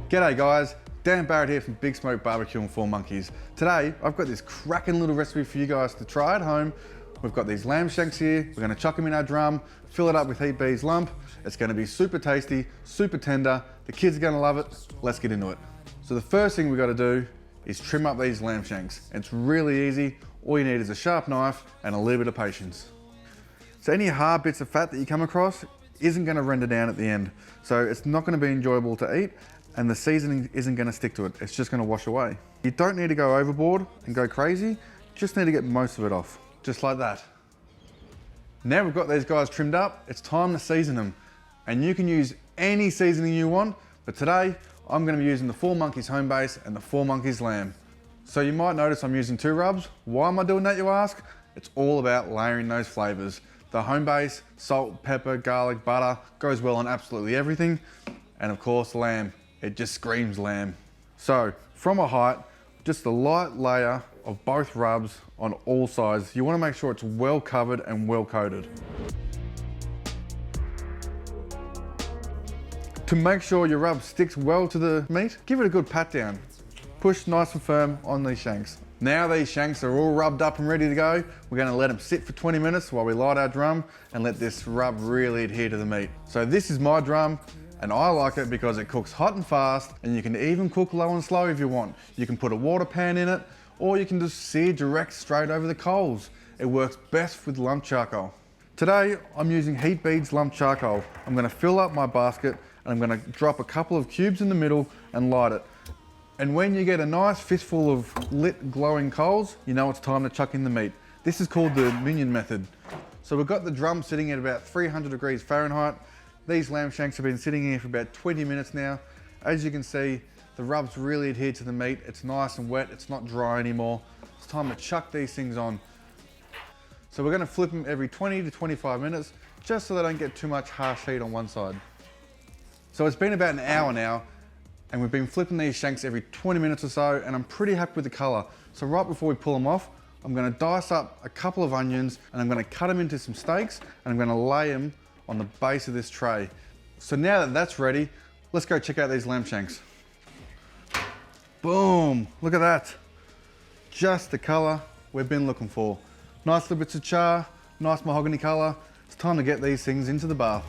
G'day guys, Dan Barrett here from Big Smoke Barbecue and 4 Monkeys. Today, I've got this cracking little recipe for you guys to try at home. We've got these lamb shanks here. We're gonna chuck them in our drum, fill it up with Heat Beads lump. It's gonna be super tasty, super tender. The kids are gonna love it. Let's get into it. So the first thing we gotta do is trim up these lamb shanks. It's really easy. All you need is a sharp knife and a little bit of patience. So any hard bits of fat that you come across isn't gonna render down at the end. So it's not gonna be enjoyable to eat, and the seasoning isn't gonna stick to it. It's just gonna wash away. You don't need to go overboard and go crazy. Just need to get most of it off, just like that. Now we've got these guys trimmed up, it's time to season them. And you can use any seasoning you want, but today I'm gonna be using the 4 Monkeys home base and the 4 Monkeys lamb. So you might notice I'm using 2 rubs. Why am I doing that, you ask? It's all about layering those flavors. The home base, salt, pepper, garlic, butter, goes well on absolutely everything. And of course, lamb. It just screams lamb. So from a height, just a light layer of both rubs on all sides. You wanna make sure it's well covered and well coated. To make sure your rub sticks well to the meat, give it a good pat down. Push nice and firm on these shanks. Now these shanks are all rubbed up and ready to go. We're gonna let them sit for 20 minutes while we light our drum and let this rub really adhere to the meat. So this is my drum, and I like it because it cooks hot and fast, and you can even cook low and slow if you want. You can put a water pan in it, or you can just sear direct straight over the coals. It works best with lump charcoal. Today, I'm using Heat Beads lump charcoal. I'm gonna fill up my basket, and I'm gonna drop a couple of cubes in the middle and light it. And when you get a nice fistful of lit glowing coals, you know it's time to chuck in the meat. This is called the minion method. So we've got the drum sitting at about 300 degrees Fahrenheit. These lamb shanks have been sitting here for about 20 minutes now. As you can see, the rub's really adhered to the meat. It's nice and wet, it's not dry anymore. It's time to chuck these things on. So we're gonna flip them every 20 to 25 minutes, just so they don't get too much harsh heat on one side. So it's been about an hour now, and we've been flipping these shanks every 20 minutes or so, and I'm pretty happy with the color. So right before we pull them off, I'm gonna dice up a couple of onions, and I'm gonna cut them into some steaks, and I'm gonna lay them on the base of this tray. So now that that's ready, let's go check out these lamb shanks. Boom, look at that. Just the color we've been looking for. Nice little bits of char, nice mahogany color. It's time to get these things into the bath.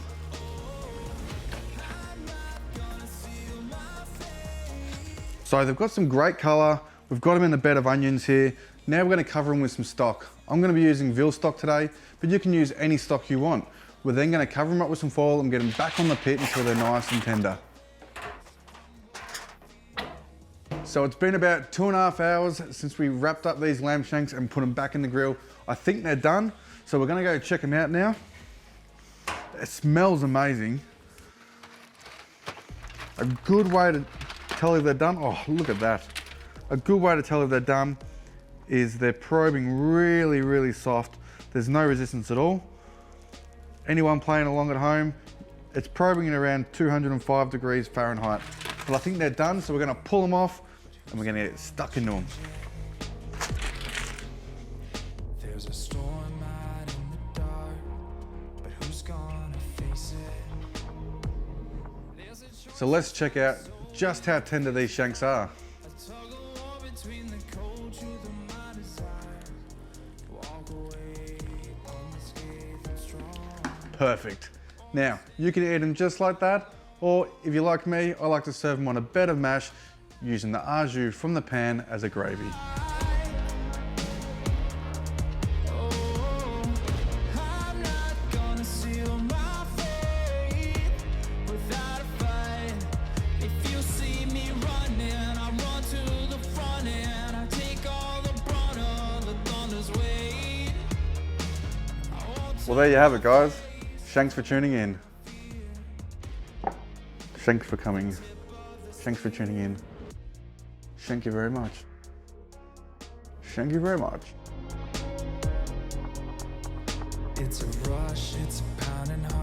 So they've got some great color. We've got them in the bed of onions here. Now we're gonna cover them with some stock. I'm gonna be using veal stock today, but you can use any stock you want. We're then gonna cover them up with some foil and get them back on the pit until they're nice and tender. So it's been about 2.5 hours since we wrapped up these lamb shanks and put them back in the grill. I think they're done, so we're gonna go check them out now. It smells amazing. A good way to tell if they're done, oh, look at that. A good way to tell if they're done is they're probing really, really soft. There's no resistance at all. Anyone playing along at home, it's probing at around 205 degrees Fahrenheit. But I think they're done, so we're gonna pull them off and we're gonna get stuck into them. There's a storm out in the dark, but who's gonna face it? So let's check out just how tender these shanks are. Perfect. Now, you can eat them just like that, or if you're like me, I like to serve them on a bed of mash using the au jus from the pan as a gravy. Well, there you have it, guys. Shanks for tuning in. Shanks for coming. Shanks for tuning in. Thank you very much. Thank you very much. It's a rush, it's a pounding heart.